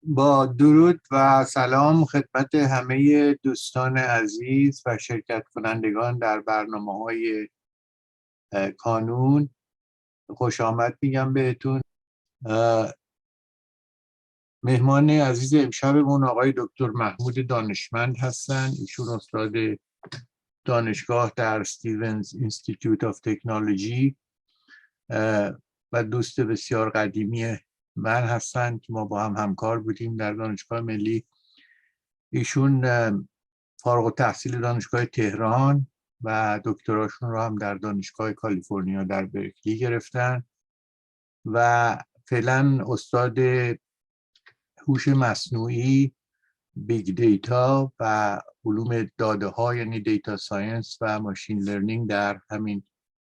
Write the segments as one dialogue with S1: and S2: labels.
S1: با درود و سلام خدمت همه دوستان عزیز و شرکت کنندگان در برنامه‌های کانون خوش آمد میگم بهتون. مهمان عزیز امشبمون آقای دکترمحمود دانشمند هستن. ایشون استاد دانشگاه در استیونز اینستیتوت آف تکنولوژی و دوست بسیار قدیمی من هستن که ما با هم همکار بودیم در دانشگاه ملی. ایشون فارغ التحصیل دانشگاه تهران و دکتراشون رو هم در دانشگاه کالیفرنیا در برکلی گرفتن و فعلا استاد هوش مصنوعی، بیگ دیتا و علوم داده ها یعنی دیتا ساینس و ماشین لرنینگ در همین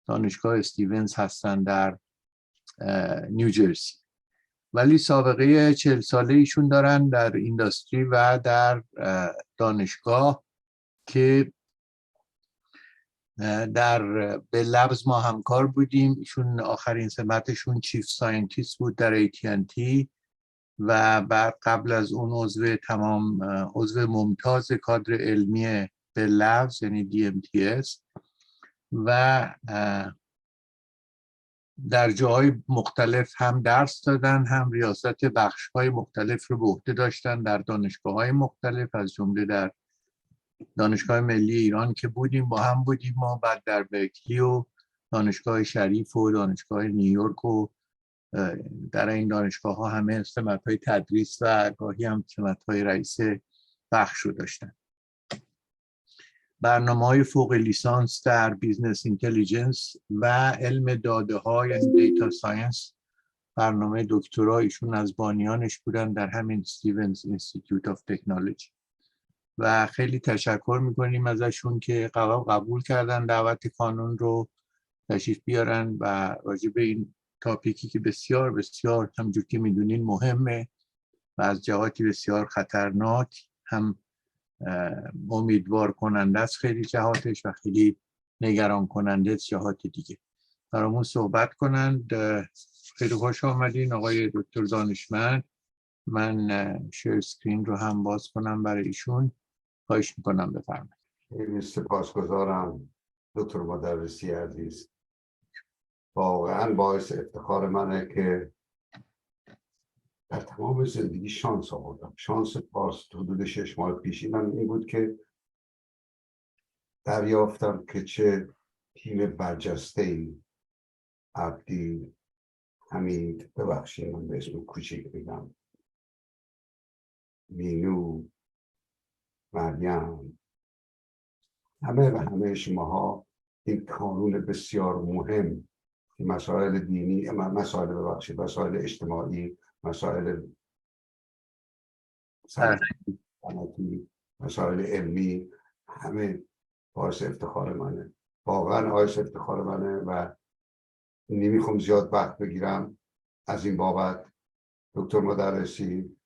S1: دانشگاه استیونز هستن در نیوجرسی، ولی سابقه 40 ساله ایشون دارن در اینداستری و در دانشگاه که در به لبز ما همکار بودیم. ایشون آخرین سمتشون چیف ساینتیست بود در AT&T و بعد قبل از اون عضو ممتاز کادر علمی به لبز یعنی DMTS و در جاهای مختلف هم درس دادن هم ریاست بخش‌های مختلف رو به عهده داشتن در دانشگاه‌های مختلف، از جمله در دانشگاه ملی ایران که با هم بودیم ما، بعد در برکلی و دانشگاه شریف و دانشگاه نیویورک و در این دانشگاه‌ها همه سمت‌های تدریس و گاهی هم سمت‌های رئیس بخش رو داشتن. برنامه‌های فوق لیسانس در بیزنس اینتلیجنس و علم داده ها یعنی دیتا ساینس، برنامه دکترا ایشون از بانیانش بودن در همین استیونز اینستیتوت آف تکنولوژی و خیلی تشکر میکنیم ازشون که قبول کردن دعوت کانون رو تشریف بیارن و راجع به این تاپیکی که بسیار بسیار همونجور که میدونین مهمه و از جهاتی بسیار خطرناک هم امیدوار کننده است خیلی جهاتش و خیلی نگران کننده است جهات دیگه. برامون صحبت کنند. خیلی خوش آمدین آقای دکتر دانشمند. من شیر اسکرین رو هم باز کنم برای ایشون. خواهش میکنم بفرمایید.
S2: خیلی سپاسگزارم دکتر مدرسی عزیز. واقعا باعث افتخار منه که در تمام زندگی شانس آوردم. شانس پاس حدود 6 ماه پیشی من این بود که دریافتم که چه تیم برجسته‌ای عبدی، حمید، ببخشید من به اسم کوچیک بگم، مینو، مریم، همه شماها این کانون بسیار مهم که مسائل دینی، مسائل اجتماعی، مسائل صنعتی، مسائل علمی، همه باعث افتخار منه. واقعا باعث افتخار منه و نمیخوام زیاد وقت بگیرم از این بابت. دکتر مدرسی،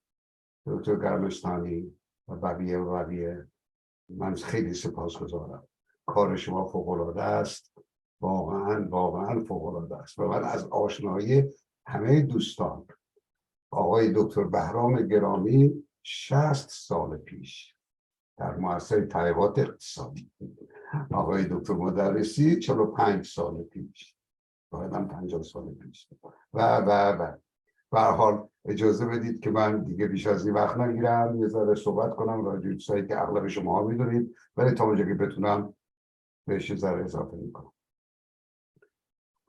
S2: دکتر گرمستانی و بقیه من خیلی سپاسگزارم. کار شما فوق‌العاده است، واقعا فوق‌العاده است و من از آشنایی همه دوستان، آقای دکتر بهرام گرامی 60 سال پیش در مؤسسه تحقیقات اقتصادی، آقای دکتر مدرسی 45 سال پیش، بعدم 50 سال پیش و به هر حال اجازه بدید که من دیگه بیش از این وقت نگیرم، یه ذره صحبت کنم راجع به چیزایی که اغلب شما میدونید، ولی تا اونجا که بتونم بهش یه ذره اضافه میکنم.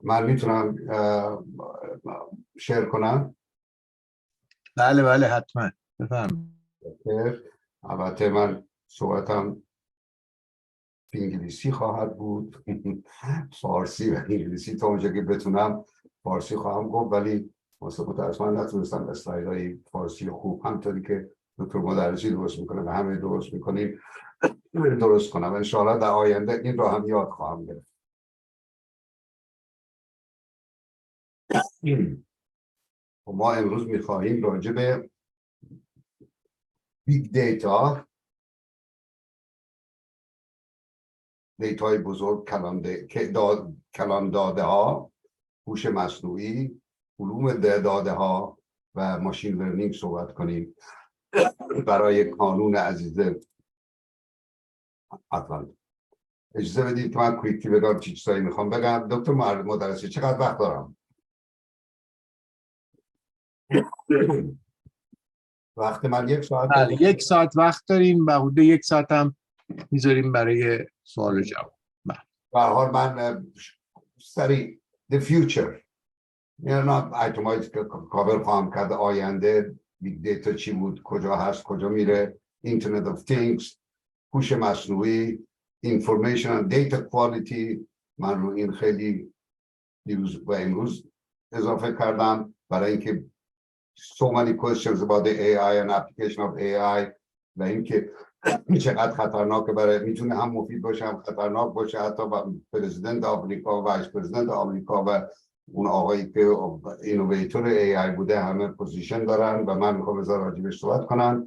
S2: من میتونم شیر کنم؟
S1: بله حتما بفرمایید.
S2: البته من صحبتم انگلیسی خواهد بود فارسی و انگلیسی تا اونجا که بتونم فارسی خواهم گفت، ولی متاسفانه نتونستم اسلایدهای فارسی خوب همطوری که دکتر مدرسی درست میکنه و همه درست میکنیم درست کنم. انشاءالله در آینده این رو هم یاد خواهم گرفت. ما امروز میخواهیم راجع به بیگ دیتای بزرگ، کلان داده ها، هوش مصنوعی، علوم داده ها و ماشین لرنینگ صحبت کنیم برای کانون عزیز اطلانت. اجازه بدید که من کویکلی بگم چی چیزایی میخوام بگم. دکتر مدرسی چقدر وقت دارم؟ وقت من 1 ساعت.
S1: بله 1 ساعت وقت داریم و حدود 1 ساعت هم میذاریم برای سوال و جواب.
S2: به هر حال من سریع the future نه ایتمایی که کاور خواهم کرد آینده بیگ دیتا چی بود، کجا هست، کجا میره، اینترنت آف تینگز، هوش مصنوعی، اینفورمیشن اند دیتا کوالیتی. من رو این خیلی دیروز و امروز اضافه کردم برای اینکه so many questions about the AI and application of AI و اینکه چقدر خطرناکه، برای میتونه هم مفید باشه هم خطرناک باشه. حتی پرزیدنت آمریکا و وایس پرزیدنت آمریکا و اون آقایی که اینوویتور AI بوده همه پوزیشن دارن و من میخوام بذار راجبش صحبت کنم.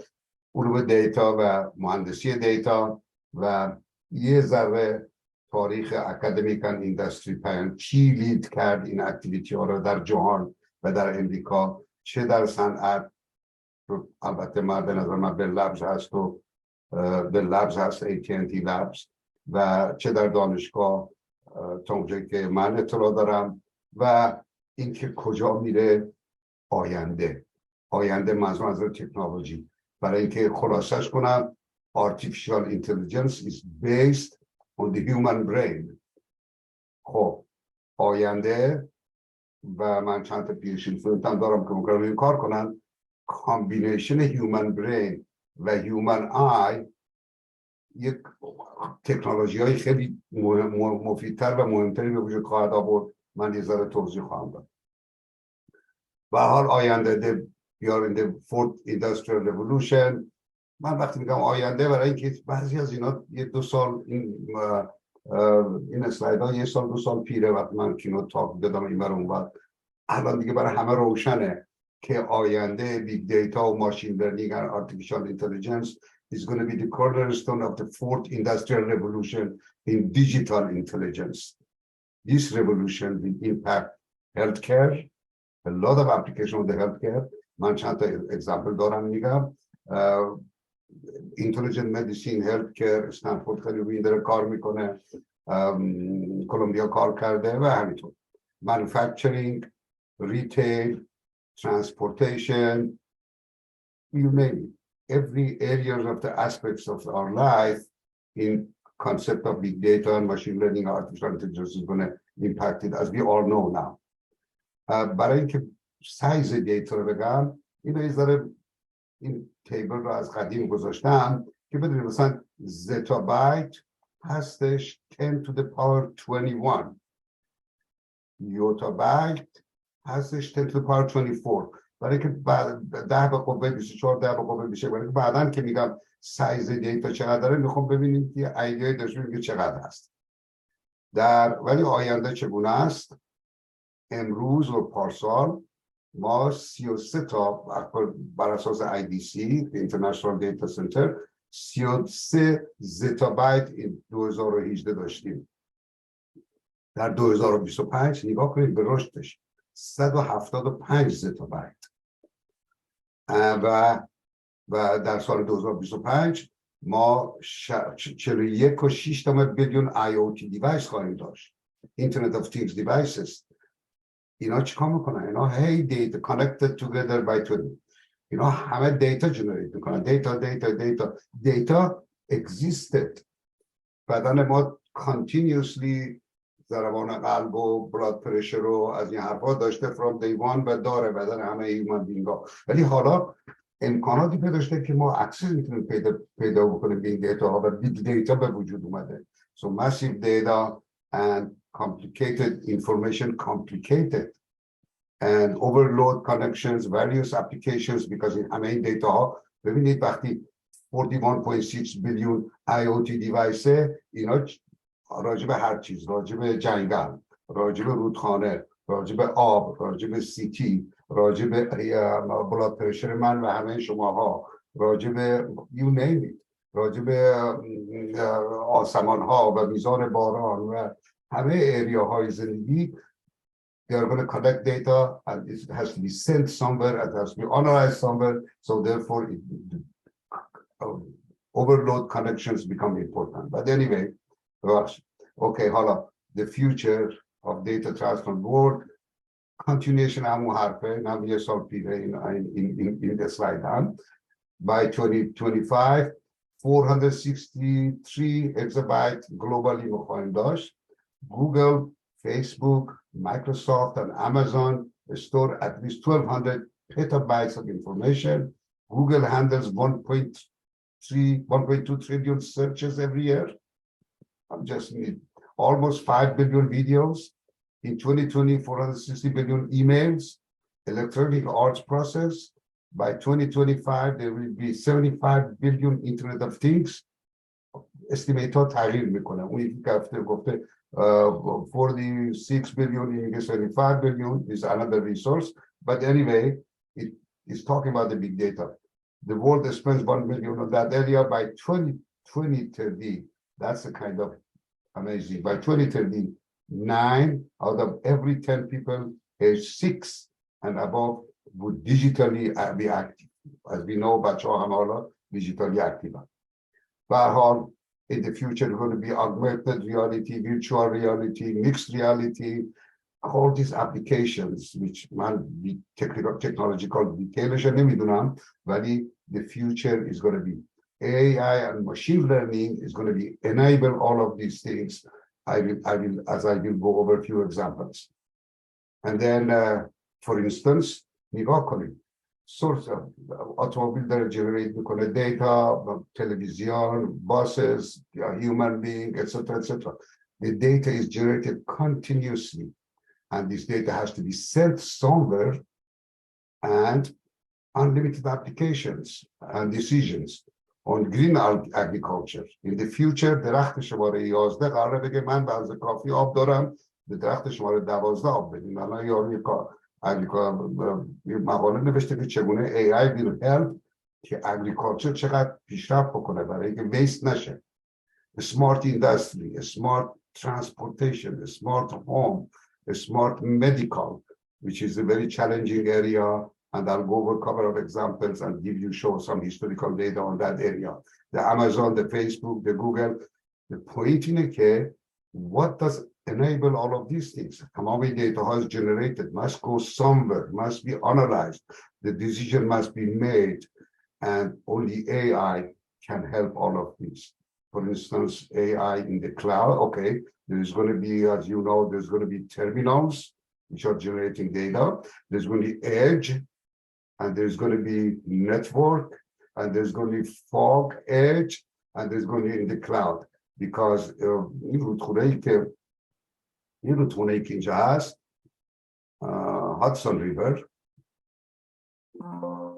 S2: علوم دیتا و مهندسی دیتا و یه ذره تاریخ اکادمیک اند اینداستری پلان چی لید کرد این اکتیویتی ها رو در جهان و در امریکا، چه در صنعت، البته من به نظر من بل لبز هست و بل لبز هست AT&T لبز، و چه در دانشگاه تا اونجایی که من اطلاع دارم، و اینکه کجا میره آینده منظور از تکنولوژی. برای اینکه خلاصش کنم artificial intelligence is based on the human brain. خب آینده و من چند تا پیشین فیلم دارم که ممکنه این کار کنن، کامبینیشن هیومن برین و هیومن آی یک تکنولوژی های خیلی مفیدتر و مهمتری به وجود خواهد آورد. من یه ذره توضیح خواهم داد. و حال آینده بیار in the fourth industrial revolution. من وقتی میگم آینده برای اینکه بعضی از اینا 1-2 سال این اسلاید ها 1 سال 2 سال پیره وقتی من کینوت تاک دادم این برای اون بعد. الان دیگه برای همه روشنه که آینده بیگ دیتا و ماشین لرنینگ و آرتفیشال اینتلیجنس is going to be the cornerstone of the fourth industrial revolution in digital intelligence. This revolution will impact healthcare, a lot of application of the healthcare. من چند تا example دارم میگم. intelligent medicine, healthcare، استنفورد خیلی روی این داره کار میکنه، کلمبیا کار کرده و همینطور. manufacturing، retail، transportation، you name it. Every area of the aspects of our life in concept of big data and machine learning and artificial intelligence is going to impact it, as we all know now. برای اینکه سایز دیتا رو بگم، اینو یه ذره این تیبل رو از قدیم گذاشتم که بدونید مثلا زتابایت هستش 10 to the power 21، یوتابایت هستش 10 to the power 24. برای که 10 به قوه 24 10 به قوه 20. برای که بعداً که میگم سایز دیتا چقدر داره میخوام ببینیم که ایده داشته که چقدر هست ولی آینده چگونه است. امروز و پارسال ما 33 تا بر اساس IDC International Data Center 33 زتابایت این 2018 داشتیم. در 2025 نگاه کنید به رشدش 175 زتابایت و در سال 2025 ما 41.6 بیلیون IoT دیوایس خواهیم داشت. Internet of Things devices. اینا چیکار میکنن؟ اینا هی دیتا connected together by 20. اینا همه دیتا جنریت میکنن. دیتا existed. بدن ما continuously ضربان قلب و بلاد پرشر رو از این حرفا داشته from day one و داره بدن همه هیومن بینگا. ولی حالا امکاناتی پیدا شده که ما اکسس میتونیم پیدا بکنیم به این دیتا ها و بیگ دیتا به وجود اومده. So massive data and complicated information, complicated and overload connections, various applications because in همه این دیتا ها ببینید وقتی 41.6 بیلیون IoT دیوایس اینا راجب هر چیز، راجب جنگل، راجب رودخانه، راجب آب، راجب سیتی، راجب بلاد پرشر من و همه شماها، راجب you name it، راجب آسمان ها و میزان باران و همه ایریاهای زندگی. they are going to collect data and it has to be sent somewhere, it has to be analyzed somewhere. So therefore, overload connections become important. But anyway, okay, hold up. The future of data transfer world, continuation همون حرفه، نه یه سال پیره in the slide هم. By 2025, 463 exabyte globally میخوایم داشت. Google, Facebook, Microsoft, and Amazon store at least 1,200 petabytes of information. Google handles 1.2 trillion searches every year. I'm just need almost 5 billion videos. In 2020, 460 billion emails, electronic arts process. By 2025, there will be 75 billion Internet of Things. Estimate ها تغییر میکنه. اون یکی گفته 46 billion, 75 billion is another resource. But anyway, it is talking about the big data. The world spends 1 billion on that area by 2030. That's the kind of amazing. By 2030, 9 out of every 10 people age 6 and above would digitally be active. As we know, بچه‌ها هم حالا digitally active. به هر حال, in the future, going to be augmented reality, virtual reality, mixed reality, all these applications, which man be technological detailش نمیدونم, ولی the future is going to be AI and machine learning is going to be enable all of these things. I will go over a few examples. And then, for instance, نگاه کنید. Source of automobile داره generate میکنه data, television, buses, human being, etc., etc. The data is generated continuously, and this data has to be sent somewhere, and unlimited applications and decisions on green agriculture. In the future, درخت شماره 11 قراره بگه من به اندازه کافی آب دارم، به درخت شماره 12 آب بدین. الان یارو یه مقاله نوشته که چگونه AI will help که agriculture چقدر پیشرفت بکنه برای اینکه waste نشه. A smart industry, a smart transportation, a smart home, a smart medical, which is a very challenging area, and I'll go over a couple of examples and show some historical data on that area. The Amazon, the Facebook, the Google. The point اینه که what does enable all of these things? How data is generated must go somewhere, must be analyzed. The decision must be made, and only AI can help all of this. For instance, AI in the cloud. Okay, there is going to be, as you know, there's going to be terminals which are generating data. There's going to be edge, and there's going to be network, and there's going to be fog edge, and there's going to be in the cloud. Because این رودخونه‌ای که اینجا هست هادسون ریور،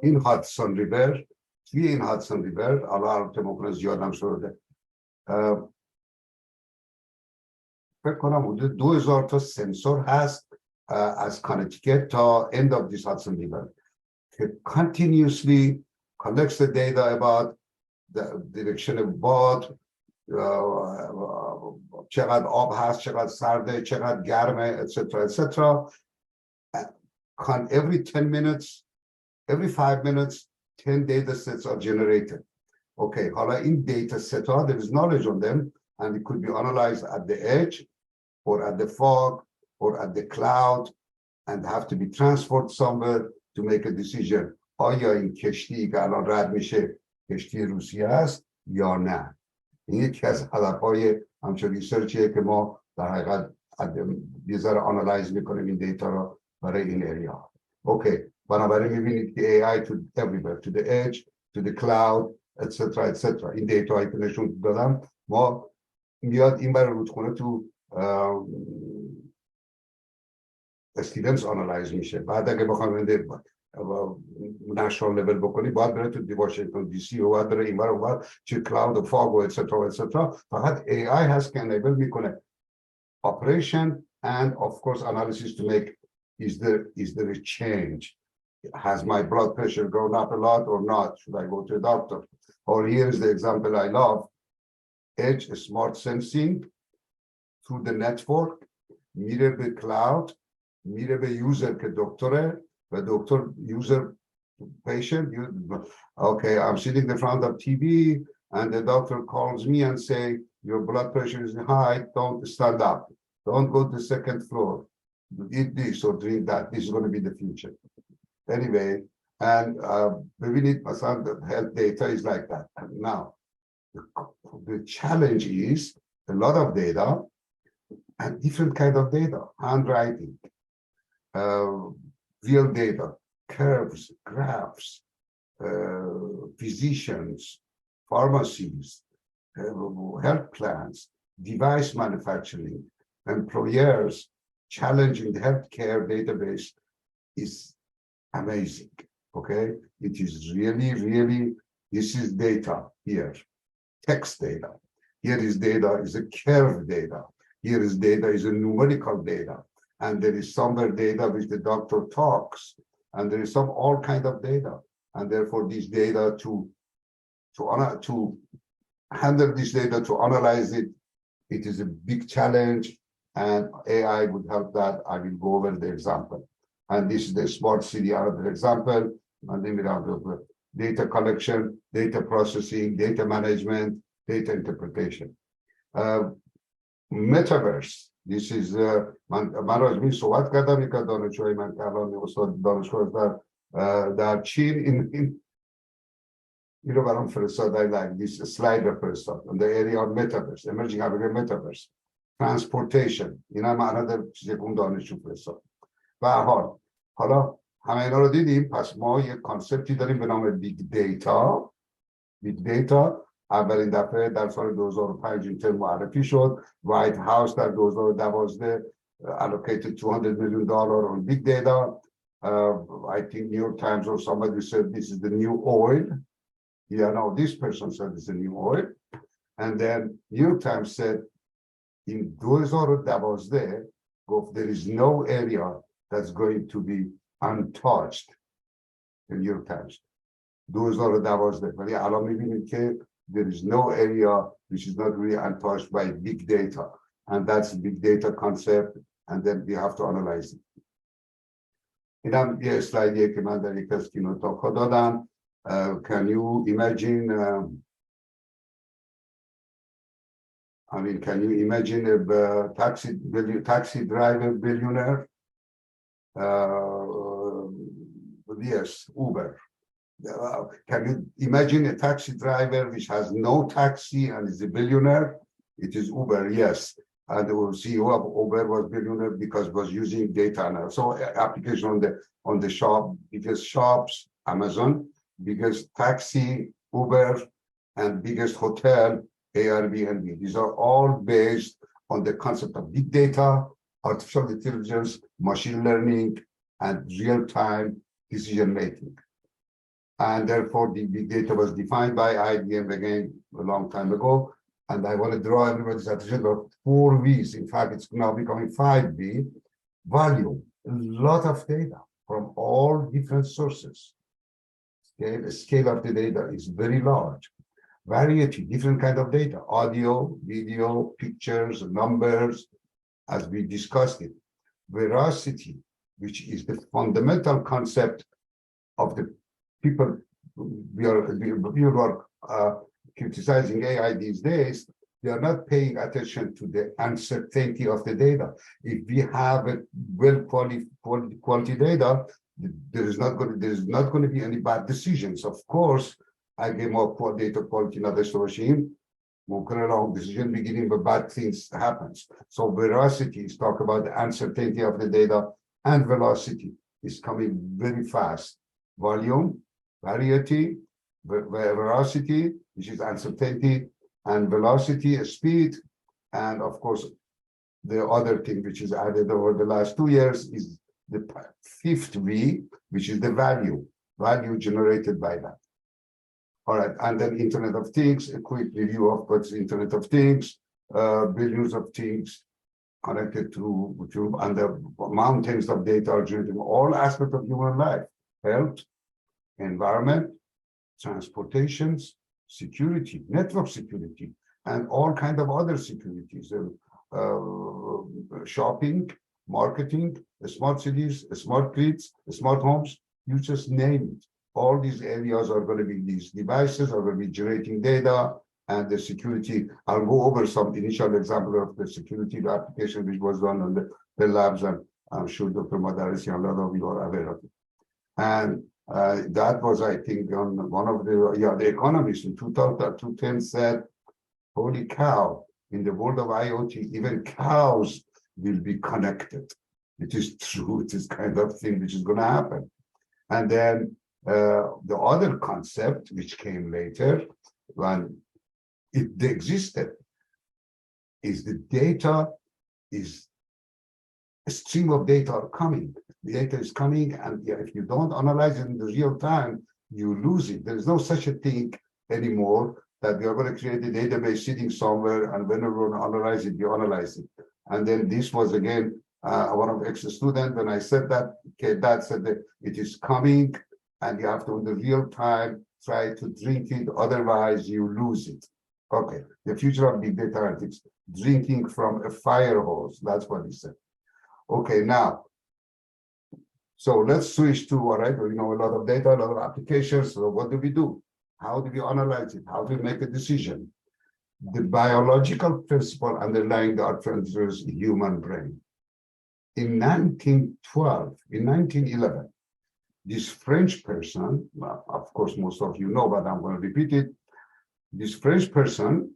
S2: این هادسون ریور، توی این هادسون ریور البته ممکنه زیاد هم شده، فکر کنم حدود 2000 تا سنسور هست از کانکتیکت تا end of this Hudson River که continuously collects the data about the direction of باد، چقدر آب هست، چقدر سرده، چقدر گرمه، etc., etc. Every 10 minutes, every 5 minutes, 10 data sets are generated. Okay, حالا این data set ها, there is knowledge on them, and it could be analyzed at the edge, or at the fog, or at the cloud, and have to be transferred somewhere to make a decision. آیا این کشتی که الان رد میشه کشتی روسیه است یا نه؟ این یکی از هدفهای همچون ریسرچیه که ما در حقیقت یه ذره آنالایز میکنیم این دیتا رو برای این اریا. اوکی، بنابراین میبینید که AI to everywhere, to the edge, to the cloud, etc., etc. این دیتا هایی که نشون دادم ما میاد این برای رودخونه تو استیونز آنالایز میشه. بعد اگه بخوام نشنال لول بکنی باید بره تو واشنگتن دی سی و باید بره این بر چه کلاود و فاگ و اتسترا اتسترا. فقط AI هست که انیبل میکنه operation and of course analysis to make is there a change, has my blood pressure gone up a lot or not, should I go to a doctor? Or here is the example I love, edge smart sensing through the network, mirror the cloud, میره به یوزر که دکتره و دکتر یوزر patient, okay, I'm sitting in front of TV and the doctor calls me and say, your blood pressure is high, don't stand up. Don't go to the second floor. Eat this or drink that. This is going to be the future. Anyway, and we need health data is like that. Now, the challenge is a lot of data and different kind of data, handwriting, real data, curves, graphs, physicians, pharmacies, health plans, device manufacturing, employers challenging the healthcare database is amazing. Okay, it is really, really, this is data here, text data. Here is data, is a curve data. Here is data, is a numerical data. And there is somewhere data which the doctor talks. And there is some all kind of data. And therefore, this data to handle this data, to analyze it, it is a big challenge. And AI would help that. I will go over the example. And this is the smart city another example. And then we have the data collection, data processing, data management, data interpretation. Metaverse. This is من راجع به صحبت کردم یک دانشجوی من کلان استاد دانشگاه در چین این رو برام فرستاد like this slide رو فرستاد on the area of metaverse emerging metaverse transportation اینا معنا در چیزی که اون دانشجو فرستاد. به هر حال حالا همه اینا رو دیدیم. پس ما یک کانسپتی داریم به نام بیگ دیتا. اولین دفعه در سال 2005 این ترم معرفی شد. وایت هاوس در 2012 allocated $200 million on big data. I think New York Times or somebody said this is the new oil. Yeah, no, this person said it's the new oil. And then New York Times said in 2012 there is no area that's going to be untouched. The New York Times 2012 ولی الان می‌بینید که there is no area which is not really untouched by big data, and that's the big data concept, and then we have to analyze it. اینم یه اسلایدیه که من در یک از کینوتاک‌ها دادم. Can you imagine can you imagine a taxi driver billionaire? Yes, Uber. Can you imagine a taxi driver which has no taxi and is a billionaire? It is Uber, yes. And the CEO of Uber was billionaire because was using data. So application on the shop, biggest shops, Amazon, biggest taxi, Uber, and biggest hotel, Airbnb. These are all based on the concept of big data, artificial intelligence, machine learning, and real-time decision making. And therefore, the big data was defined by IBM again a long time ago. And I want to draw everybody's attention to 4 V's. In fact, it's now becoming 5V. Volume, a lot of data from all different sources. Okay, the scale of the data is very large. Variety, different kind of data, audio, video, pictures, numbers, as we discussed it. Veracity, which is the fundamental concept of the people we are criticizing AI these days. They are not paying attention to the uncertainty of the data. If we have a quality data, there is not going to be any bad decisions. Of course, اگه ما data quality نداشته باشیم ممکنه wrong decision بگیریم but bad things happens. So veracity is talk about the uncertainty of the data, and velocity is coming very fast. Volume, variety, veracity, which is uncertainty, and velocity, speed, and of course, the other thing which is added over the last 2 years is the 5th V, which is the value generated by that. All right, and then Internet of Things, a quick review of what's Internet of Things, billions of things connected to and the mountains of data are generating all aspects of human life, health, environment, transportations, security, network security, and all kinds of other securities, shopping, marketing, smart cities, smart grids, smart homes, you just name it. All these areas are going to be, these devices are going to be generating data, and the security. I'll go over some initial example of the security application which was done on the labs, and I'm sure Dr. Madarisi and a lot of you are aware of it. And that was, I think, on one of the economists in 2010 said, holy cow, in the world of IoT, even cows will be connected. It is true, it is kind of thing which is going to happen. And then the other concept which came later, when it existed, is the data is a stream of data are coming. The data is coming, and if you don't analyze it in the real time, you lose it. There is no such a thing anymore that we are going to create a database sitting somewhere, and when we're going to analyze it, you analyze it. And then this was again one of the ex-students, when I said that, okay, Dad said that it is coming, and you have to, in the real time, try to drink it, otherwise you lose it. Okay, the future of big data analytics, drinking from a fire hose, that's what he said. Okay, now, so let's switch to, all right, we know a lot of data, a lot of applications, so what do we do? How do we analyze it? How do we make a decision? The biological principle underlying the artificial is the human brain. In 1912, in 1911, this French person, well, of course, most of you know, but I'm going to repeat it. This French person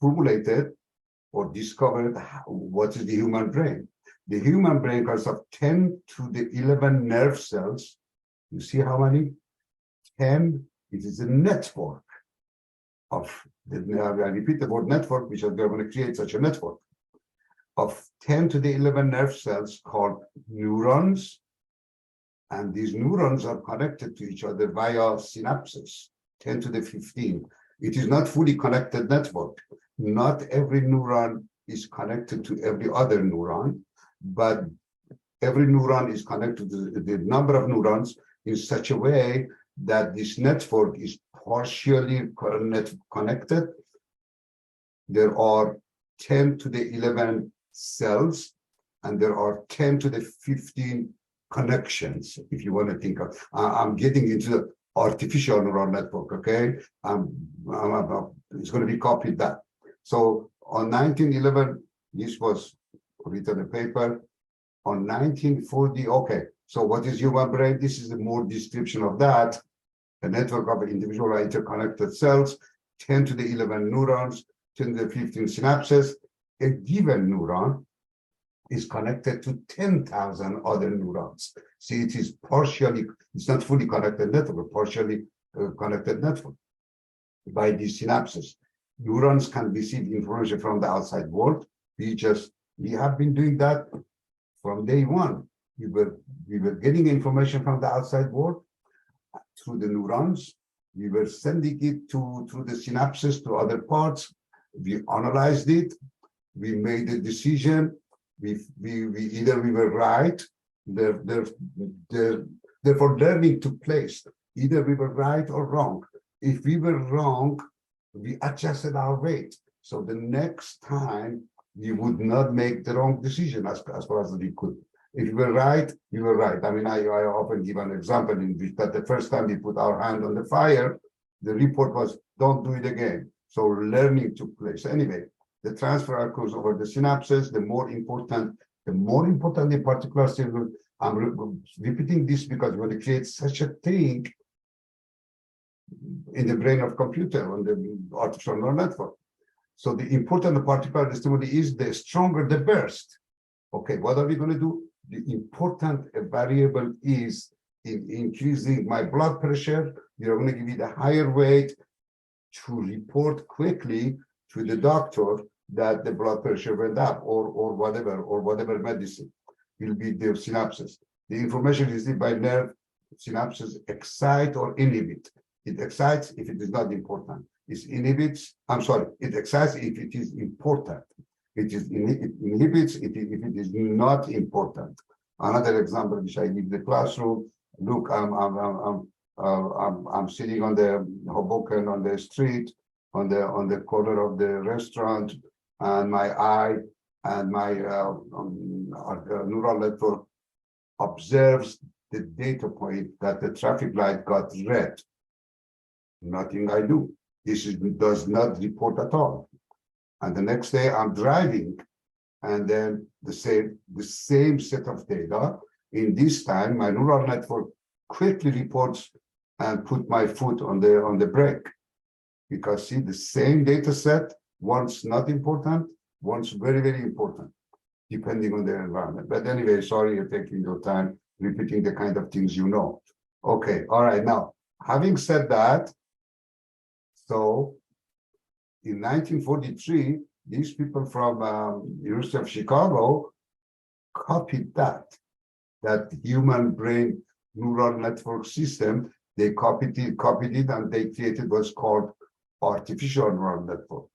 S2: formulated or discovered what is the human brain. The human brain consists of 10 to the 11 nerve cells. You see how many? 10, it is a network of, I repeat the word network, because they're going to create such a network of 10 to the 11 nerve cells called neurons. And these neurons are connected to each other via synapses, 10 to the 15. It is not fully connected network. Not every neuron is connected to every other neuron, but every neuron is connected to the number of neurons in such a way that this network is partially connected. There are 10 to the 11 cells, and there are 10 to the 15 connections, if you want to think of. I'm getting into the artificial neural network, okay? It's going to be copied that. So on 1911, this was written a paper. On 1940, okay, so what is human brain? This is a more description of that. A network of individual interconnected cells, 10 to the 11 neurons, 10 to the 15 synapses. A given neuron is connected to 10,000 other neurons. See, it is partially, it's not fully connected network, partially connected network by these synapses. Neurons can receive information from the outside world. We have been doing that from day one. We were getting information from the outside world through the neurons. We were sending it through the synapses to other parts. We analyzed it. We made a decision. We either we were right. Therefore, learning took place. Either we were right or wrong. If we were wrong, we adjusted our rate. So the next time we would not make the wrong decision as far as we could. If we were right, we were right. I mean, I often give an example in which that the first time we put our hand on the fire, the report was, don't do it again. So learning took place. Anyway, the transfer occurs over the synapses. The more important in particular, I'm repeating this because we want to create such a thing in the brain of computer, on the artificial neural network. So the important particular stimuli is the stronger the burst. Okay, what are we going to do? The important variable is in increasing my blood pressure. You're going to give it a higher weight to report quickly to the doctor that the blood pressure went up, or whatever medicine will be the synapses. The information received by nerve synapses excite or inhibit. It excites if it is not important. It inhibits, it excites if it is important. It inhibits if it is not important. Another example which I give the classroom. Look, I'm sitting on the Hoboken on the street, on the corner of the restaurant, and my eye and my neural network observes the data point that the traffic light got red. Nothing I do. Does not report at all. And the next day I'm driving, and then the same set of data. In this time, my neural network quickly reports and put my foot on the brake, because see, the same data set, once not important, once very, very important, depending on the environment. But anyway, sorry you're taking your time repeating the kind of things you know. Okay, all right. Now, having said that, so in 1943, these people from University of Chicago copied that human brain neural network system. They copied it, and they created what's called artificial neural network.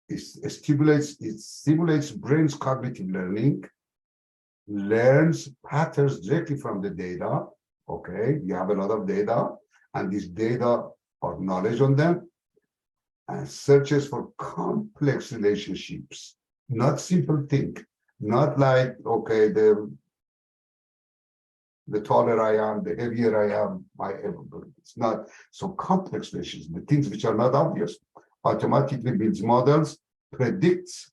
S2: It stimulates brain's cognitive learning, learns patterns directly from the data. Okay, you have a lot of data, and this data or knowledge on them, and searches for complex relationships, not simple thing, not like, okay, the taller I am, the heavier I am, it's not so complex relationships, the things which are not obvious. Automatically builds models, predicts,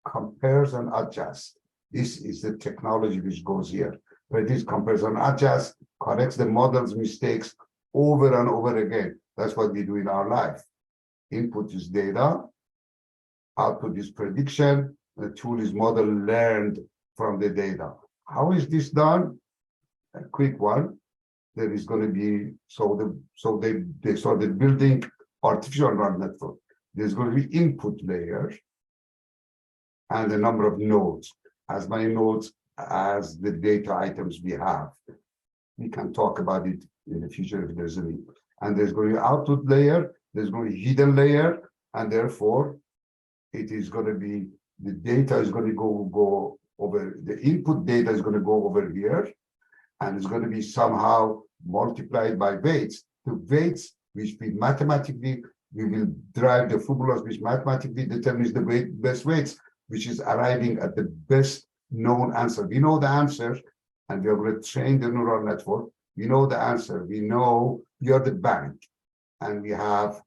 S2: compares, and adjusts. This is the technology which goes here. Predicts, compares, and adjusts, corrects the model's mistakes over and over again. That's what we do in our life. Input is data, output is prediction, the tool is model learned from the data. How is this done? A quick one. There is going to be, so they started building artificial neural network. There's going to be input layer and a number of nodes, as many nodes as the data items we have. We can talk about it in the future if there's a need. And there's going to be output layer, there's going to be hidden layer, and therefore it is going to be, the data is going to go over, the input data is going to go over here, and it's going to be somehow multiplied by weights. The weights which we mathematically, we will derive the formulas which mathematically determines the best weights, which is arriving at the best known answer. We know the answer, and we are going to train the neural network. We know the answer. We know we are the bank, and we have,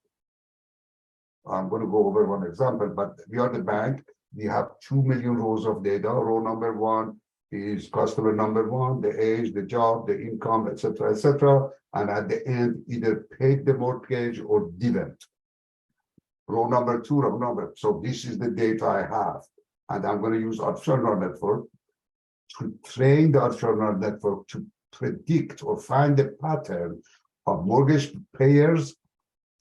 S2: I'm going to go over one example, but we are the bank. We have 2 million rows of data. Row number 1 is customer number 1, the age, the job, the income, etc., etc. And at the end, either paid the mortgage or didn't. Row number 2, row number. So this is the data I have. And I'm going to use artificial neural network to train the artificial neural network to predict or find the pattern of mortgage payers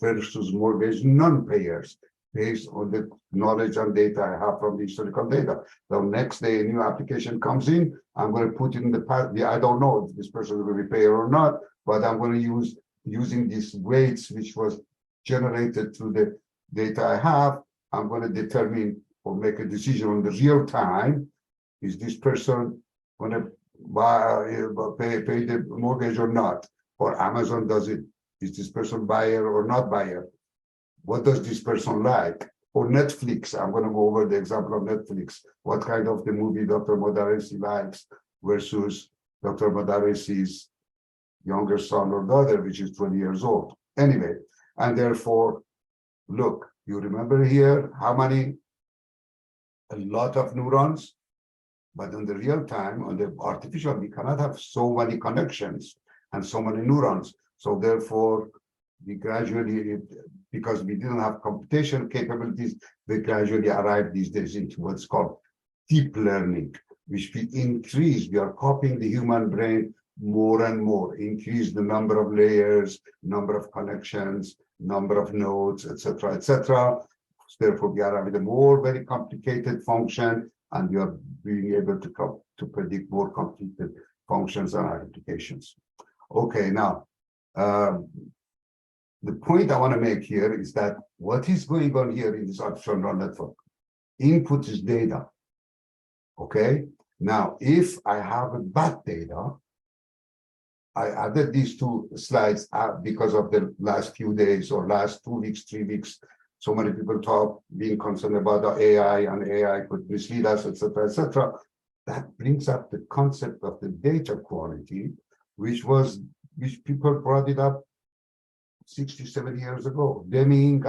S2: versus mortgage non-payers based on the knowledge and data I have from the historical data. So next day a new application comes in, I'm going to put in the past. I don't know if this person is going to be payer or not, but I'm going to using these weights which was generated through the data I have, I'm going to determine or make a decision on the real time. Is this person going to pay the mortgage or not? Or Amazon does it. Is this person buyer or not buyer? What does this person like? Or Netflix, I'm going to go over the example of Netflix. What kind of the movie Dr. Modaresi likes versus Dr. Modaresi's younger son or daughter, which is 20 years old. Anyway, and therefore, look, you remember here how many? A lot of neurons, but in the real time, on the artificial, we cannot have so many connections and so many neurons. So therefore, we gradually, because we didn't have computation capabilities, we gradually arrived these days into what's called deep learning, which we increase. We are copying the human brain more and more, increase the number of layers, number of connections, number of nodes, etc., etc. Therefore, we are having a more very complicated function, and we are being able to predict more complicated functions and applications. Okay, now, the point I want to make here is that what is going on here in this artificial neural network? Input is data. Okay, now if I have a bad data, I added these two slides because of the last few days or last 2 weeks, 3 weeks so many people talk, being concerned about the AI and AI could mislead us, etc., etc. That brings up the concept of the data quality, which people brought it up 67 years ago. Deming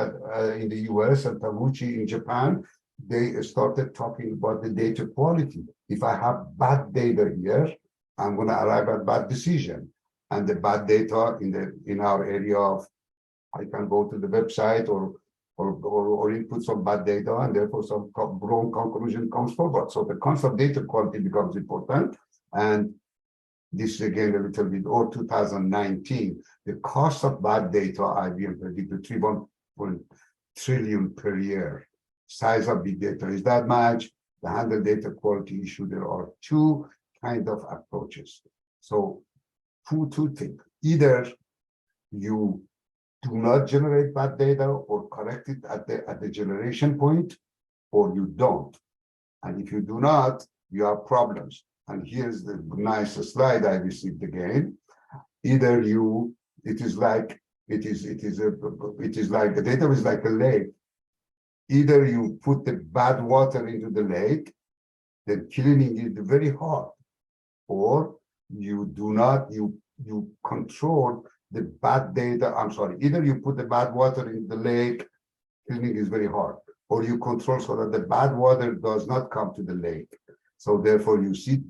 S2: in the US and Taguchi in Japan, they started talking about the data quality. If I have bad data here, I'm going to arrive at bad decision. And the bad data in our area of, I can go to the website or input some bad data, and therefore some wrong conclusion comes forward. So the concept of data quality becomes important. And this is again a little bit, or 2019, the cost of bad data, IBM predicted 3.1 trillion per year. Size of big data is that much. To handle data quality issue, there are two kind of approaches. So two things. Either you do not generate bad data or correct it at the generation point, or you don't. And if you do not, you have problems. And here's the nice slide I received again. Either it is like the data is like a lake. Either you put the bad water into the lake, then cleaning it very hard, or you do not, you control the bad data. I'm sorry, either you put the bad water in the lake, cleaning is very hard, or you control so that the bad water does not come to the lake. So therefore you see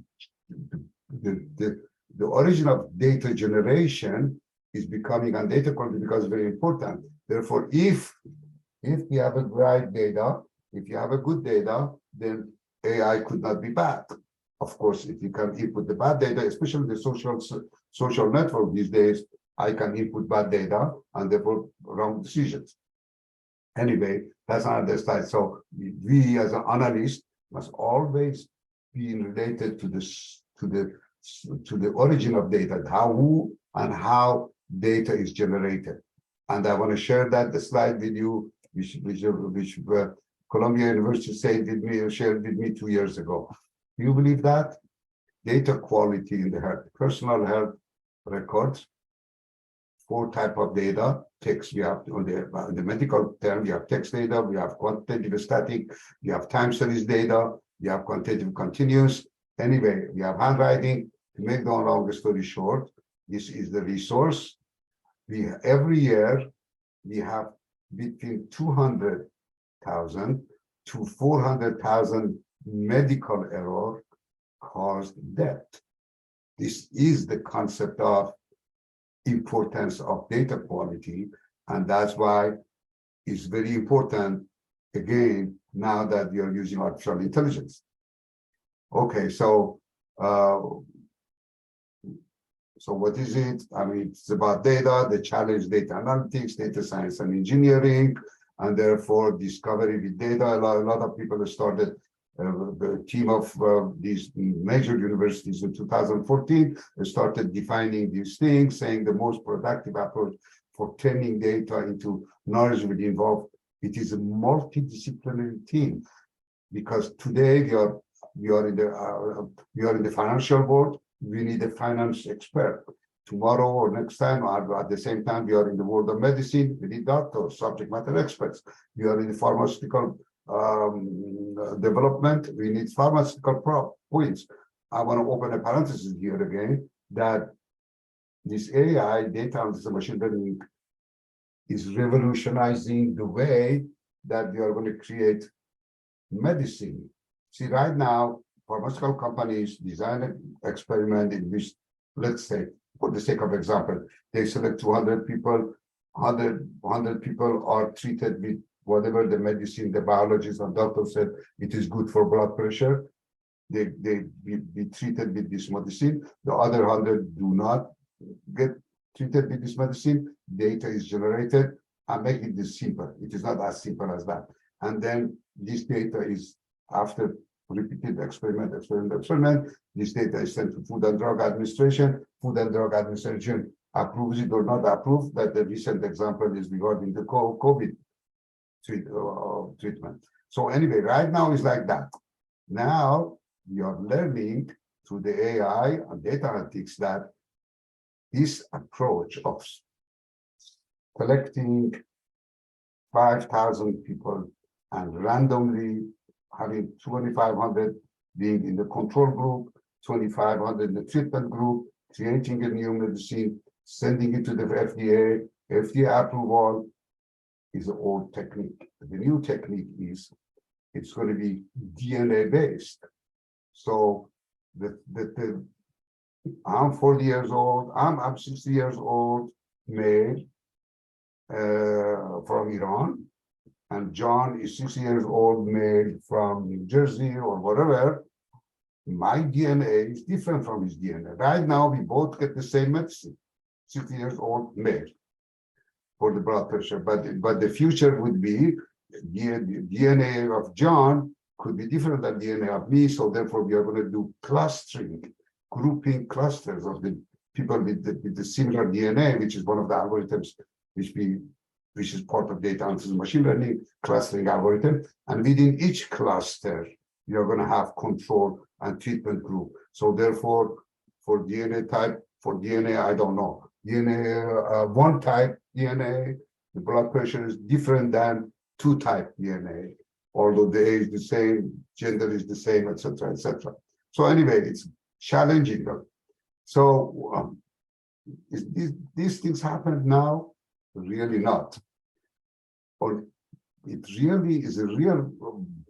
S2: the origin of data generation is becoming, and data quality becomes very important. Therefore, if you have a right data, if you have a good data, then AI could not be bad. Of course, if you can input the bad data, especially the social network these days, I can input bad data and therefore wrong decisions. Anyway, that's another slide. So we as an analyst must always be related to the origin of data, who and how data is generated. And I want to share the slide with you, which Columbia University shared with me 2 years ago. Do you believe that? Data quality in the health, personal health records, 4 types of data. Text, we have on the medical term, we have text data, we have quantitative static, we have time series data, we have quantitative continuous. Anyway, we have handwriting. To make the long story short, this is the resource. Every year we have between 200,000 to 400,000 medical error caused death. This is the concept of importance of data quality, and that's why it's very important, again, now that we are using artificial intelligence. Okay, so what is it? I mean, it's about data, the challenge, data analytics, data science and engineering, and therefore discovery with data. A lot of people started the team of these major universities in 2014 started defining these things, saying the most productive approach for turning data into knowledge will involve, it is a multidisciplinary team, because today we are in the financial world. We need a finance expert. Tomorrow or next time, or at the same time, we are in the world of medicine. We need doctors, subject matter experts. We are in the pharmaceutical development. We need pharmaceutical points. I want to open a parenthesis here again that this AI, data analysis and machine learning, is revolutionizing the way that we are going to create medicine. See, right now, pharmaceutical companies design an experiment in which, let's say, for the sake of example, they select 200 people, 100 people are treated with whatever the medicine, the biologist and doctor said it is good for blood pressure. They be treated with this medicine. The other 100 do not get treated with this medicine. Data is generated. I'm making this simple. It is not as simple as that. And then this data is, after repeated experiment, this data is sent to Food and Drug Administration. Food and Drug Administration approves it or not approve. That the recent example is regarding the COVID treatment. So anyway, right now is like that. Now we are learning through the AI and data analytics that this approach of collecting 5,000 people and randomly having 2,500 being in the control group, 2,500 in the treatment group, creating a new medicine, sending it to the FDA, FDA approval is an old technique. The new technique is it's going to be DNA based. So I'm 40 years old, I'm 60 years old, male, from Iran, and John is 60 years old, male from New Jersey or whatever. My DNA is different from his DNA. Right now, we both get the same medicine, 60 years old, male, for the blood pressure. But the future would be the DNA of John could be different than DNA of me. So therefore, we are going to do clustering, grouping clusters of the people with the similar DNA, which is one of the algorithms which is part of data analysis machine learning clustering algorithm. And within each cluster, you're going to have control and treatment group. So therefore, for DNA type, I don't know. DNA, one type DNA, the blood pressure is different than two type DNA, although the age is the same, gender is the same, etc., etc. So anyway, it's challenging though. So these things happen now? Really not. Or it really is a real,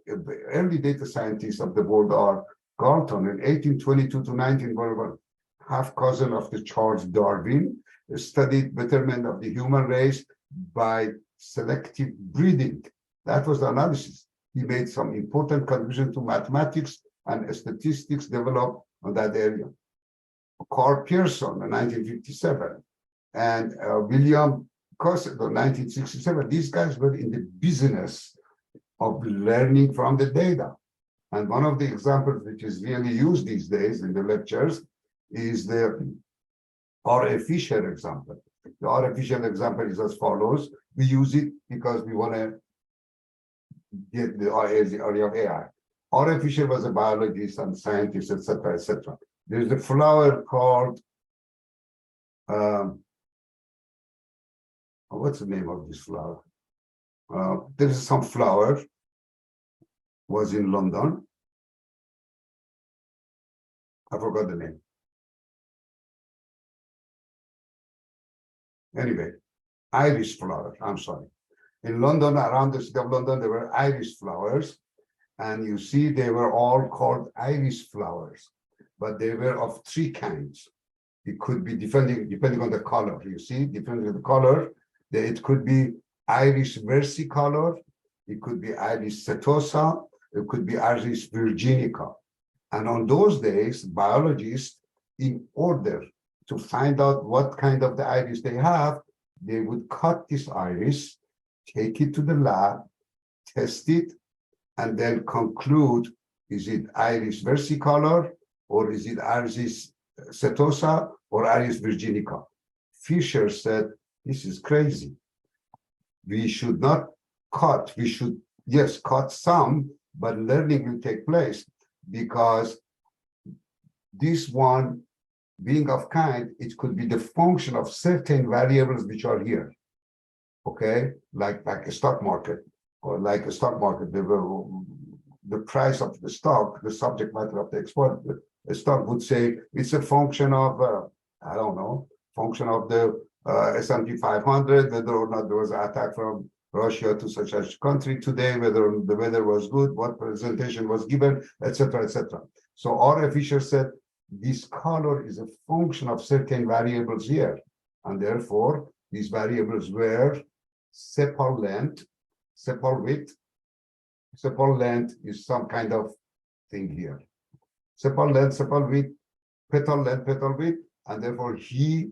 S2: early data scientists of the world are Galton in 1822 to 1941, half cousin of the Charles Darwin, studied betterment of the human race by selective breeding. That was the analysis. He made some important contribution to mathematics and statistics developed on that area. Carl Pearson in 1957 and William Cossett in 1967. These guys were in the business of learning from the data. And one of the examples which is really used these days in the lectures is the R.A. Fisher example. The R.A. Fisher example is as follows. We use it because we want to get the area of AI. R.A. Fisher was a biologist and scientist, etc., etc. There's a flower called, what's the name of this flower? There is some flower, was in London. I forgot the name. Anyway, iris flower, I'm sorry. In London, around the city of London, there were iris flowers. And you see, they were all called iris flowers, but they were of three kinds. It could be depending on the color. You see, depending on the color, it could be iris versicolor, it could be iris setosa, it could be iris virginica. And on those days, biologists, in order to find out what kind of the iris they have, they would cut this iris, take it to the lab, test it, and then conclude, is it iris versicolor, or is it iris setosa, or iris virginica? Fisher said, this is crazy. We should not cut. We should, yes, cut some, but learning will take place because this one being of kind, it could be the function of certain variables which are here, okay? Like a stock market, or like a stock market, the price of the stock, the subject matter of the export, the stock would say it's a function of, I don't know, function of the S&P 500, whether or not there was an attack from Russia to such a country today, whether the weather was good, what presentation was given, etc., etc. So R.A. Fisher said, this color is a function of certain variables here. And therefore, these variables were sepal length, sepal width. Sepal length is some kind of thing here. Sepal length, sepal width, petal length, petal width. And therefore, this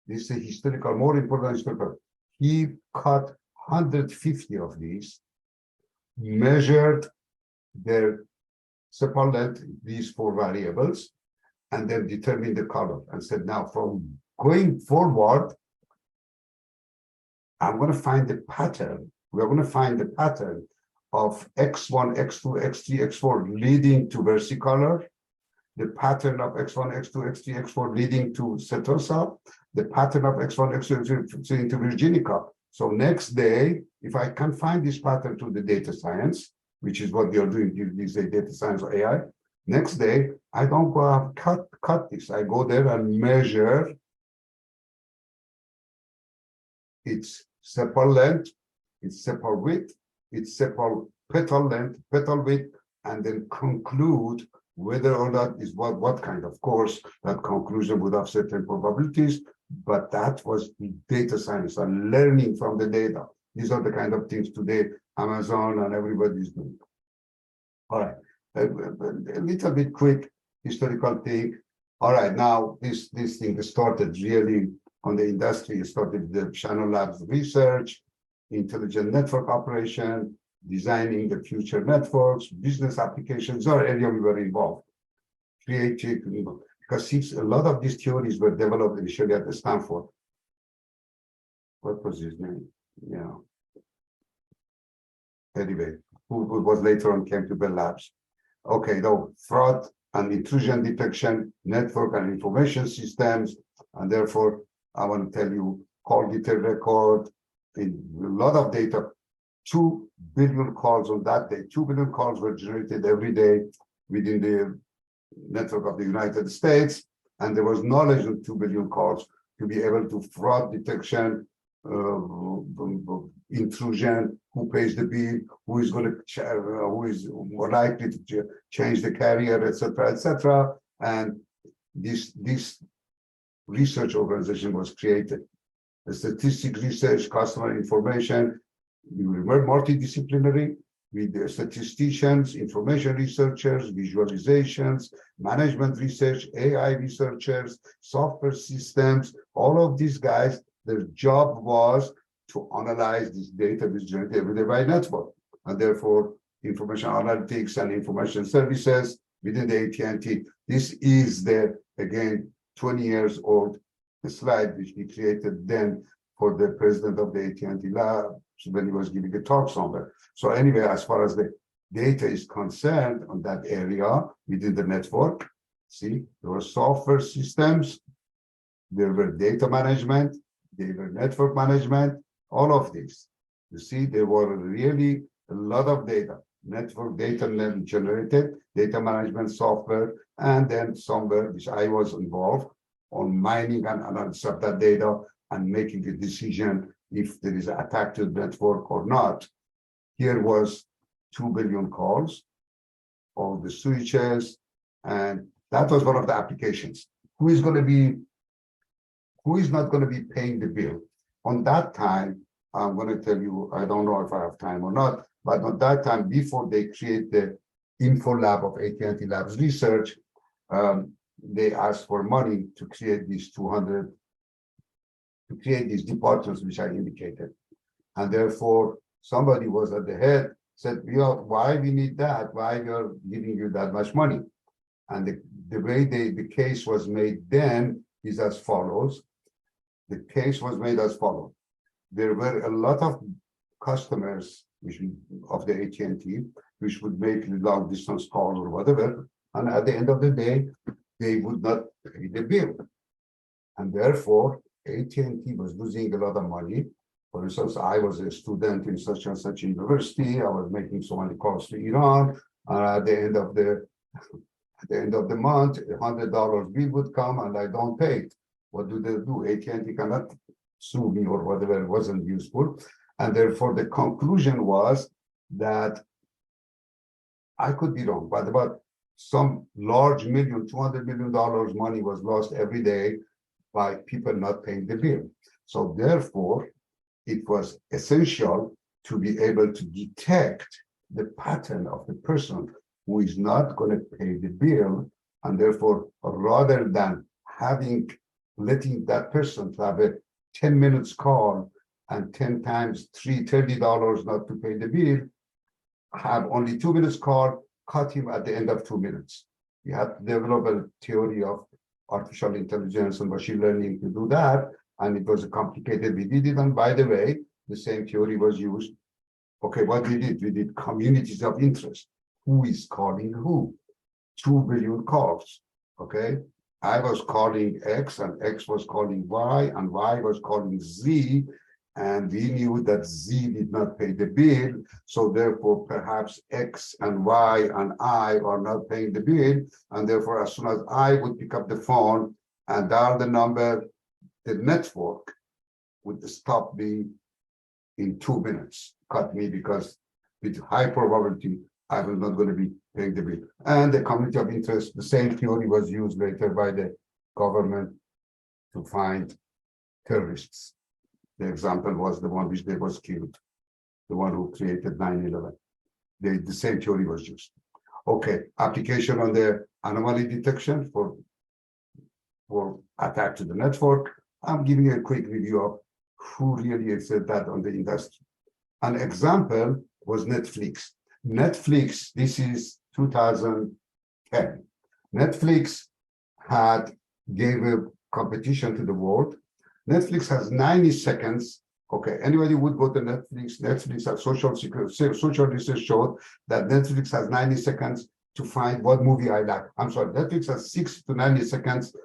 S2: is a historical, more important historical. He cut 150 of these, measured their sepal length, these four variables, and then determined the color and said, now from going forward, I'm going to find the pattern. We're going to find the pattern of X1, X2, X3, X4 leading to versicolor, the pattern of X1, X2, X3, X4 leading to setosa, the pattern of X1, X2, X3 to virginica. So next day, if I can find this pattern to the data science, which is what we are doing these days, data science or AI, next day, I don't go out, cut this. I go there and measure its sepal length, its sepal width, its sepal petal length, petal width, and then conclude whether or not is what kind. Of course, that conclusion would have certain probabilities, but that was data science and learning from the data. These are the kind of things today Amazon and everybody is doing. All right, a little bit quick historical thing. All right, now this thing started really on the industry. It started the Channel Labs research, intelligent network operation, designing the future networks, business applications, or area we were involved. Creative, because a lot of these theories were developed initially at Stanford. What was his name? Yeah. Anyway, who was later on came to Bell Labs. Okay, though, fraud and intrusion detection, network and information systems, and therefore, I want to tell you, call detail record, a lot of data, 2 billion calls on that day. 2 billion calls were generated every day within the network of the United States, and there was knowledge on 2 billion calls to be able to fraud detection, intrusion, who pays the bill, who is more likely to change the carrier, etc., and this research organization was created. The statistic research, customer information, you remember multidisciplinary with the statisticians, information researchers, visualizations, management research, AI researchers, software systems, all of these guys, their job was to analyze this data which is generated every day by network. And therefore, information analytics and information services within the AT&T. This is the, again, 20 years old slide which we created then for the president of the AT&T lab when he was giving a talk somewhere. So anyway, as far as the data is concerned on that area within the network, see, there were software systems, there were data management, there were network management, all of this. You see, there were really a lot of data, network data generated, data management software, and then somewhere which I was involved on mining and analysis of that data and making a decision if there is an attack to the network or not. Here was 2 billion calls, all the switches, and that was one of the applications. Who is not going to be paying the bill? On that time, I'm going to tell you, I don't know if I have time or not, but on that time, before they create the info lab of AT&T Labs research, they asked for money to create these these departments which I indicated. And therefore, somebody was at the head, said, why we need that? Why we are giving you that much money? And the way the case was made then is as follows. The case was made as follows. There were a lot of customers of the AT&T, which would make long distance calls or whatever. And at the end of the day, they would not pay the bill. And therefore, AT&T was losing a lot of money. For instance, I was a student in such and such university. I was making so many calls to Iran. And at the end of the month, $100 bill would come and I don't pay it. What do they do? AT&T cannot sue me or whatever. It wasn't useful. And therefore, the conclusion was that I could be wrong, but about some large $200 million money was lost every day by people not paying the bill. So therefore, it was essential to be able to detect the pattern of the person who is not going to pay the bill, and therefore, rather than letting that person to have a 10 minutes call and 10 times $30 not to pay the bill, have only 2 minutes call, cut him at the end of 2 minutes. We had to develop a theory of artificial intelligence and machine learning to do that, and it was complicated. We did it, and by the way, the same theory was used. Okay, what we did? We did communities of interest. Who is calling who? 2 billion calls, okay? I was calling X, and X was calling Y, and Y was calling Z, and we knew that Z did not pay the bill, so therefore perhaps X and Y and I are not paying the bill, and therefore as soon as I would pick up the phone and dial the number, the network would stop me in 2 minutes, cut me, because with high probability I was not going to be paying the bill. And the community of interest, the same theory was used later by the government to find terrorists. The example was the one which they was killed, the one who created 9/11. The same theory was used. Okay, application on the anomaly detection for attack to the network. I'm giving you a quick review of who really said that on the industry. An example was Netflix. Netflix, this is 2010. Netflix gave a competition to the world. Netflix has 90 seconds. Okay, anybody would go to Netflix. Netflix has social research showed that Netflix has 90 seconds to find what movie I like. I'm sorry, Netflix has 60 to 90 seconds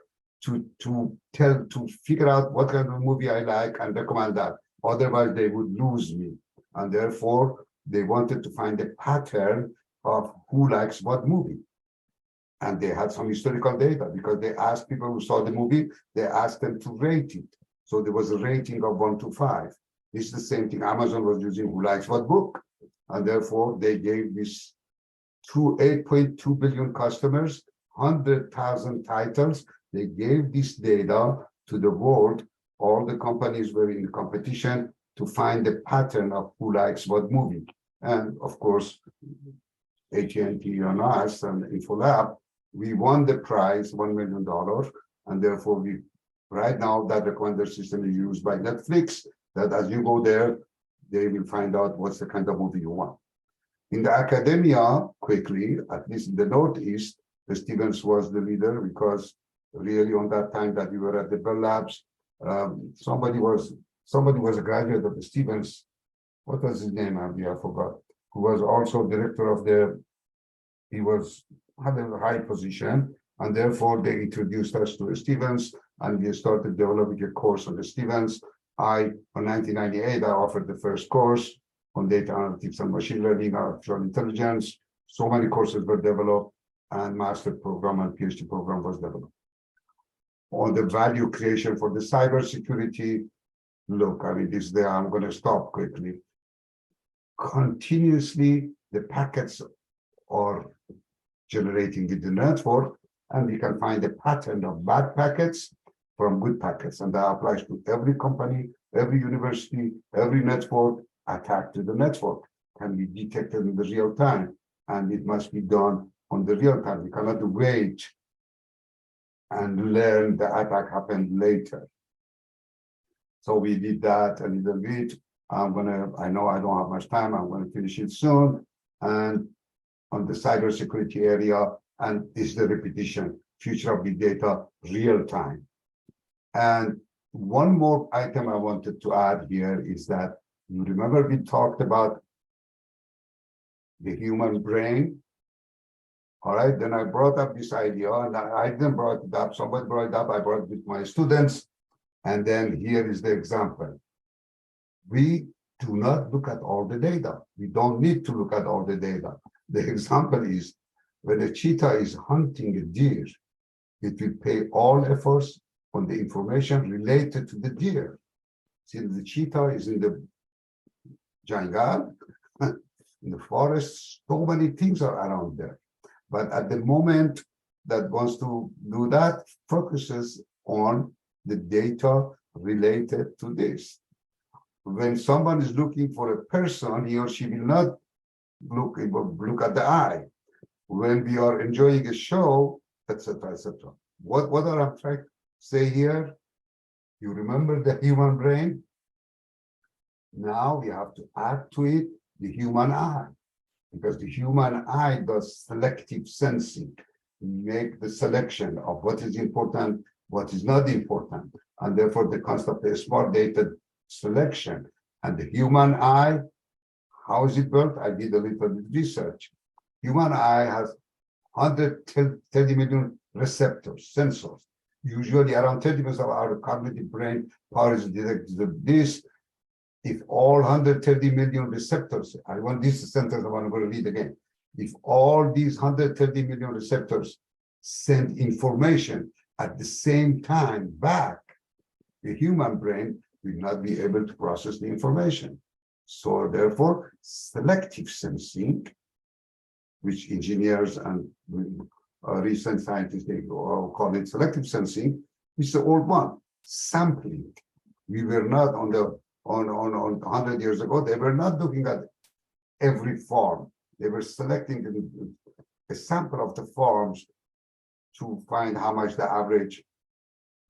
S2: to figure out what kind of movie I like and recommend that. Otherwise, they would lose me. And therefore, they wanted to find a pattern of who likes what movie. And they had some historical data because they asked people who saw the movie, they asked them to rate it. So there was a rating of 1 to 5. This is the same thing Amazon was using, who likes what book. And therefore, they gave this to 8.2 billion customers, 100,000 titles. They gave this data to the world. All the companies were in competition to find the pattern of who likes what movie. And of course, AT&T and us and InfoLab, we won the prize, $1 million. And therefore, right now, that recommender system is used by Netflix, that as you go there, they will find out what's the kind of movie you want. In the academia, quickly, at least in the Northeast, the Stevens was the leader, because really on that time that we were at the Bell Labs, somebody was a graduate of the Stevens. What was his name? I forgot. Who was also director of had a high position, and therefore they introduced us to Stevens, and we started developing a course on the Stevens. In 1998, I offered the first course on data analytics and machine learning, artificial intelligence. So many courses were developed, and master program and PhD program was developed. On the value creation for the cybersecurity, look, I mean, this there, I'm going to stop quickly. Continuously, the packets are generating in the network, and we can find a pattern of bad packets from good packets. And that applies to every company, every university, every network. Attack to the network can be detected in the real time, and it must be done on the real time. We cannot wait and learn the attack happened later. So we did that a little bit. I know I don't have much time. I'm going to finish it soon. And on the cybersecurity area, and this is the repetition, future of big data, real time. And one more item I wanted to add here is that, you remember we talked about the human brain? All right, then I brought up this idea, and I didn't brought it up, somebody brought it up, I brought it with my students, and then here is the example. We do not look at all the data. We don't need to look at all the data. The example is, when a cheetah is hunting a deer, it will pay all efforts on the information related to the deer. Since the cheetah is in the jungle, in the forest, so many things are around there. But at the moment that wants to do that, focuses on the data related to this. When someone is looking for a person, he or she will not look at the eye. When we are enjoying a show, etc., etc. What are I trying to say here? You remember the human brain? Now we have to add to it the human eye, because the human eye does selective sensing, make the selection of what is important, what is not important, and therefore the concept of smart data selection. And the human eye, how is it built? I did a little bit research. Human eye has 130 million receptors, sensors. Usually around 30% of our cognitive brain power is directed to this. if all 130 million receptors, I want this sentence, I'm going to read again. If all these 130 million receptors send information at the same time back, the human brain will not be able to process the information. So therefore, selective sensing, which engineers and recent scientists, they call it selective sensing, is the old one, sampling. We were not on 100 years ago, they were not looking at every form. They were selecting a sample of the forms to find how much the average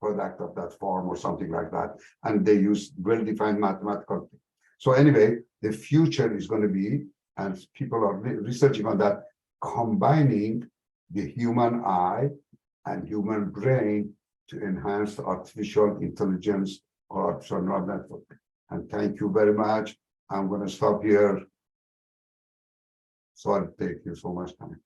S2: product of that form or something like that. And they use well-defined mathematical. So anyway, the future is going to be, and people are researching on that, combining the human eye and human brain to enhance artificial intelligence or artificial neural network. And thank you very much. I'm going to stop here. Sorry to take you so much time.